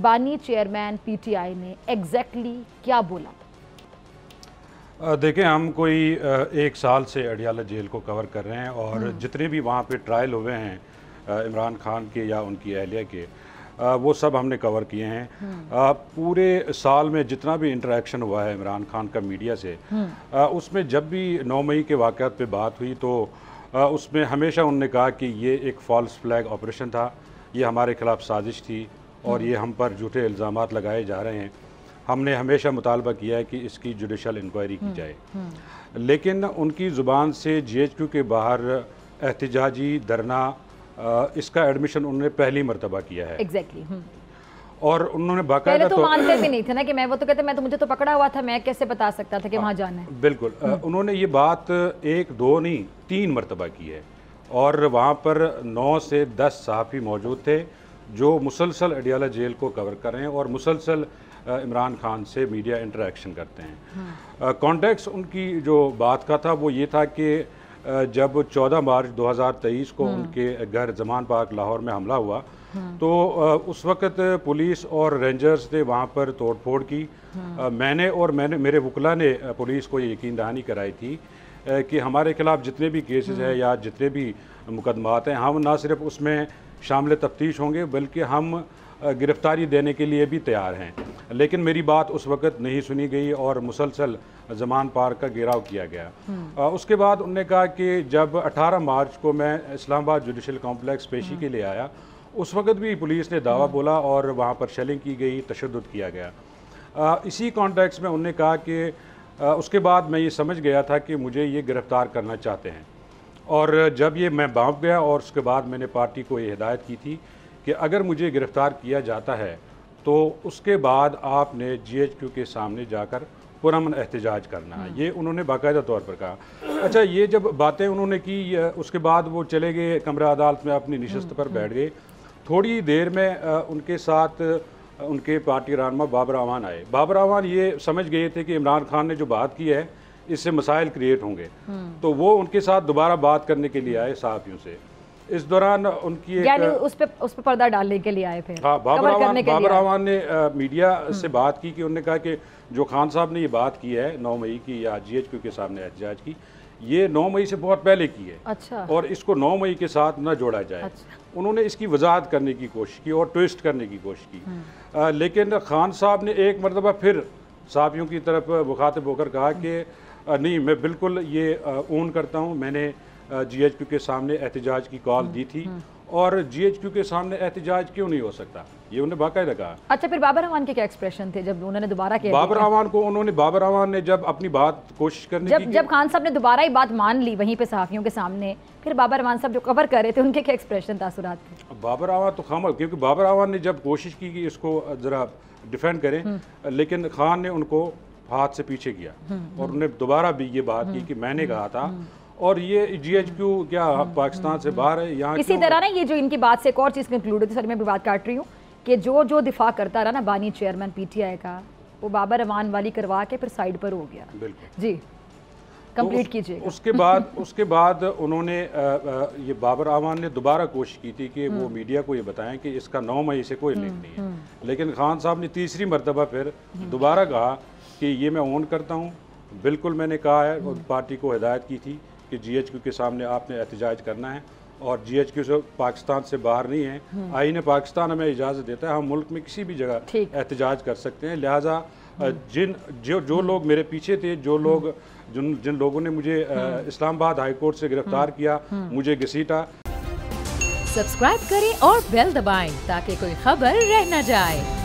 बानी chairman PTI ने exactly क्या बोला? देखें, हम कोई 1 साल से अडियाला जेल को कवर कर रहे हैं और जितने भी वहाँ पे ट्रायल हुए हैं इमरान खान के या उनकी अहलिया के, वो सब हमने कवर किए हैं। पूरे साल में जितना भी इंटरेक्शन हुआ है इमरान खान का मीडिया से, उसमें जब भी 9 मई के वाक़यात पे बात हुई तो उसमें हमेशा उन्होंने कहा कि ये एक फॉल्स फ्लैग ऑपरेशन था, ये हमारे खिलाफ साजिश थी और ये हम पर झूठे इल्ज़ामात लगाए जा रहे हैं। हमने हमेशा मुतालबा किया है कि इसकी जुडिशल इंक्वायरी की जाए, लेकिन उनकी ज़ुबान से GHQ के बाहर एहतजाजी धरना, इसका एडमिशन उन्होंने पहली मरतबा किया है। एग्जैक्टली। और उन्होंने बाकायदा तो मानते भी नहीं थे ना कि मैं, वो तो कहते मैं तो, मुझे तो पकड़ा हुआ था, मैं कैसे बता सकता था कि वहाँ जाना है। बिल्कुल। उन्होंने ये बात 1, 2 नहीं 3 मरतबा की है और वहाँ पर 9 से 10 सहाफ़ी मौजूद थे जो मुसलसल अडियाला जेल को कवर कर रहे हैं और मुसलसल इमरान खान से मीडिया इंटरेक्शन करते हैं। कॉन्टेक्स्ट उनकी जो बात का था वो ये था कि जब 14 मार्च 2023 को उनके घर जमान पार्क लाहौर में हमला हुआ तो उस वक़्त पुलिस और रेंजर्स ने वहाँ पर तोड़फोड़ की। मैंने और मेरे वकला ने पुलिस को ये यकीन दहानी कराई थी कि हमारे खिलाफ जितने भी केसेस हैं या जितने भी मुकदमात हैं, हम ना सिर्फ उसमें शामिल तफ्तीश होंगे बल्कि हम गिरफ्तारी देने के लिए भी तैयार हैं। लेकिन मेरी बात उस वक़्त नहीं सुनी गई और मुसलसल जमान पार्क का घेराव किया गया। उसके बाद उन्होंने कहा कि जब 18 मार्च को मैं इस्लामाबाद जुडिशल कॉम्प्लेक्स पेशी के लिए आया, उस वक़्त भी पुलिस ने दावा बोला और वहाँ पर शेलिंग की गई, तशद्दुद किया गया। इसी कॉन्टेक्स्ट में उन्होंने कहा कि उसके बाद मैं ये समझ गया था कि मुझे ये गिरफ़्तार करना चाहते हैं और जब ये मैं भांप गया और उसके बाद मैंने पार्टी को ये हिदायत की थी कि अगर मुझे गिरफ़्तार किया जाता है तो उसके बाद आपने GHQ के सामने जाकर पुरअमन एहतजाज करना है। ये उन्होंने बाकायदा तौर पर कहा। अच्छा, ये जब बातें उन्होंने की उसके बाद वो चले गए कमरा अदालत में, अपनी निशस्त पर बैठ गए। थोड़ी देर में उनके साथ उनके पार्टी रहनुमा बाबर अवान आए। बाबर अवान ये समझ गए थे कि इमरान खान ने जो बात की है इससे मसाइल क्रिएट होंगे, तो वो उनके साथ दोबारा बात करने के लिए आए सहाफ़ियों से। इस दौरान उनकी उस पे पर्दा डालने के लिए आए थे। हाँ, बाबर अवान ने मीडिया से बात की कि उन्होंने कहा कि जो खान साहब ने ये बात की है 9 मई की या GHQ के सामने एहतजाज की, ये 9 मई से बहुत पहले की है। अच्छा। और इसको 9 मई के साथ न जोड़ा जाए। अच्छा। उन्होंने इसकी वजाहत करने की कोशिश की और ट्विस्ट करने की कोशिश की। लेकिन खान साहब ने एक मरतबा फिर सहाफ़ियों की तरफ मुखातिब होकर कहा कि नहीं, मैं बिल्कुल ये ओन करता हूँ, मैंने GHQ के सामने एहतजाज की कॉल दी थी और GHQ के सामने एहतजाज क्यों नहीं हो सकता, ये उन्हें बाकायदा कहा। अच्छा, फिर बाबर अवान के क्या एक्सप्रेशन थे जब उन्होंने दोबारा किया? बाबर अवान ने जब अपनी बात कोशिश करने की, जब खान साहब ने दोबारा ही बात मान ली वहीं पे सहाफ़ियों के सामने, फिर बाबर अवान साहब जो कवर कर रहे थे उनके क्या एक्सप्रेशन तासुरात थे? बाबर अवान तो खामोश, क्योंकि बाबर अवान ने जब कोशिश की कि इसको ज़रा डिफेंड करें, लेकिन खान ने उनको हाथ से पीछे किया और उन्हें दोबारा भी ये बात की कि मैंने कहा था और ये GHQ क्या पाकिस्तान से बाहर है यहाँ। इसी तरह ना ये जो इनकी बात से एक और चीज़ कंक्लूड होती है, सर मैं भी बात काट रही हूँ, कि जो दिफा करता रहा ना बानी चेयरमैन PTI का, वो बाबर अवान वाली करवा के फिर साइड पर हो गया। बिल्कुल जी, कंप्लीट कीजिए। उसके बाद उन्होंने ये बाबर अवान ने दोबारा कोशिश की थी कि वो मीडिया को ये बताएं कि इसका 9 मई से कोई लिंक नहीं है, लेकिन खान साहब ने तीसरी मरतबा फिर दोबारा कहा कि ये मैं ओन करता हूँ, बिल्कुल मैंने कहा है और पार्टी को हिदायत की थी कि GHQ के सामने आपने एहतजाज करना है और GHQ से पाकिस्तान से बाहर नहीं है। आईन पाकिस्तान हमें इजाज़त देता है, हम मुल्क में किसी भी जगह एहतजाज कर सकते हैं। लिहाजा जो लोग मेरे पीछे थे, जिन लोगों ने मुझे इस्लामाबाद हाई कोर्ट से गिरफ्तार किया, मुझे घसीटा। सब्सक्राइब करें और बेल दबाएं ताकि कोई खबर रह न जाए।